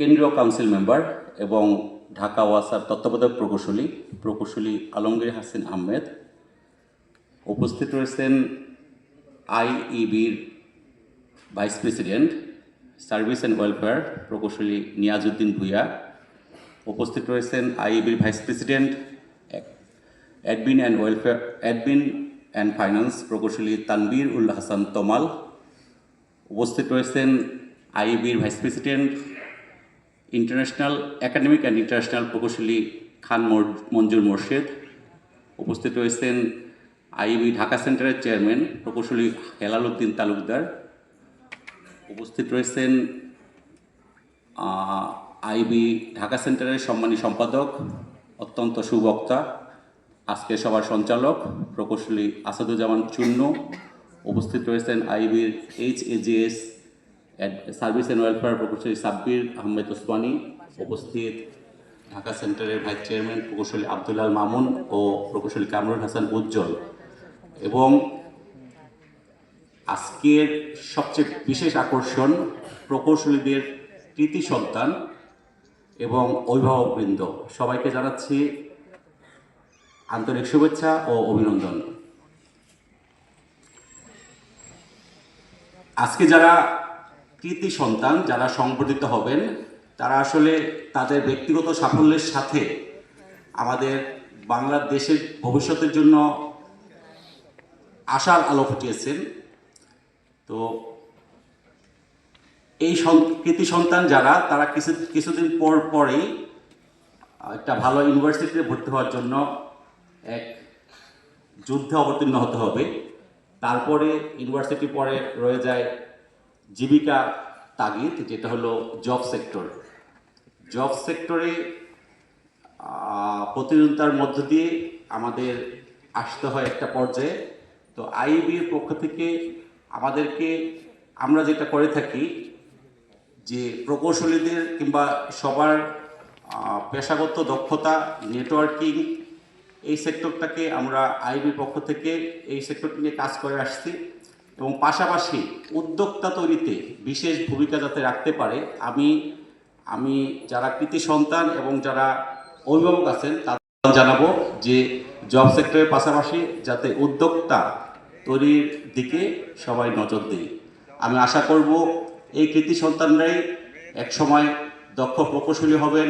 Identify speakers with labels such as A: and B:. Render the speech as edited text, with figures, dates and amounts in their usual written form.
A: কেন্দ্রীয় council member এবং ঢাকা ওয়াসার তত্ত্বাবধায়ক প্রকৌশলী আলমগীর হাসান আহমেদ। উপস্থিত রয়েছেন আইইবির vice president service and welfare প্রকৌশলী নিয়াজউদ্দিন ভূঁইয়া। উপস্থিত রয়েছেন আইইবির vice president admin and finance প্রকৌশলী তানবীর উল হাসান তমাল। উপস্থিত রয়েছেন আইইবির vice president international academic and international প্রকৌশলী খান মঞ্জুর মোর্শেদ। উপস্থিত রয়েছেন আইইবি ঢাকা সেন্টারের চেয়ারম্যান প্রকৌশলী হেলাল উদ্দিন তালুকদার। উপস্থিত রয়েছেন আইবি ঢাকা সেন্টারের সম্মানী সম্পাদক অত্যন্ত সুবক্তা আজকের সভার সঞ্চালক প্রকৌশলী আসাদুজ্জামান চূর্ণ। উপস্থিত রয়েছেন আইবির HAGS সার্ভিস অ্যান্ড ওয়েলফেয়ার প্রকৌশলী সাব্বির আহমেদ ওসমানী। উপস্থিত ঢাকা সেন্টারের ভাইস চেয়ারম্যান প্রকৌশলী আব্দুল্লাহ মামুন ও প্রকৌশলী কামরুল হাসান উজ্জ্বল। এবং আজকের সবচেয়ে বিশেষ আকর্ষণ প্রকৌশলীদের কৃতি সন্তান এবং অভিভাবকবৃন্দ, সবাইকে জানাচ্ছি আন্তরিক শুভেচ্ছা ও অভিনন্দন। আজকে যারা কৃতি সন্তান, যারা সংবর্ধিত হবেন, তারা আসলে তাদের ব্যক্তিগত সাফল্যের সাথে আমাদের বাংলাদেশের ভবিষ্যতের জন্য আশার আলো ফুটিয়েছেন। তো এই কৃতি সন্তান যারা, তারা কিছুদিন পরেই একটা ভালো ইউনিভার্সিটিতে ভর্তি হওয়ার জন্য এক যুদ্ধে অবতীর্ণ হতে হবে। তারপরে ইউনিভার্সিটি পরে রয়ে যায় জীবিকা তাগিদ, যেটা হলো জব সেক্টর। জব সেক্টরে প্রতিযোগিতার মধ্য দিয়ে আমাদের আসতে হয় একটা পর্যায়ে। তো আইইবির পক্ষ থেকে আমরা যেটা করে থাকি, যে প্রকৌশলীদের কিংবা সবার পেশাগত দক্ষতা, নেটওয়ার্কিং, এই সেক্টরটাকে আমরা আইবির পক্ষ থেকে এই সেক্টরটি নিয়ে কাজ করে আসছি। এবং পাশাপাশি উদ্যোক্তা তৈরিতে বিশেষ ভূমিকা যাতে রাখতে পারে, আমি যারা কৃতি সন্তান এবং যারা অভিভাবক আছেন তাদের জানাবো যে জব সেক্টরের পাশাপাশি যাতে উদ্যোক্তা তৈরির দিকে সবাই নজর দেয়। আমি আশা করব এই কৃতি সন্তানরাই একসময় দক্ষ প্রকৌশলী হবেন।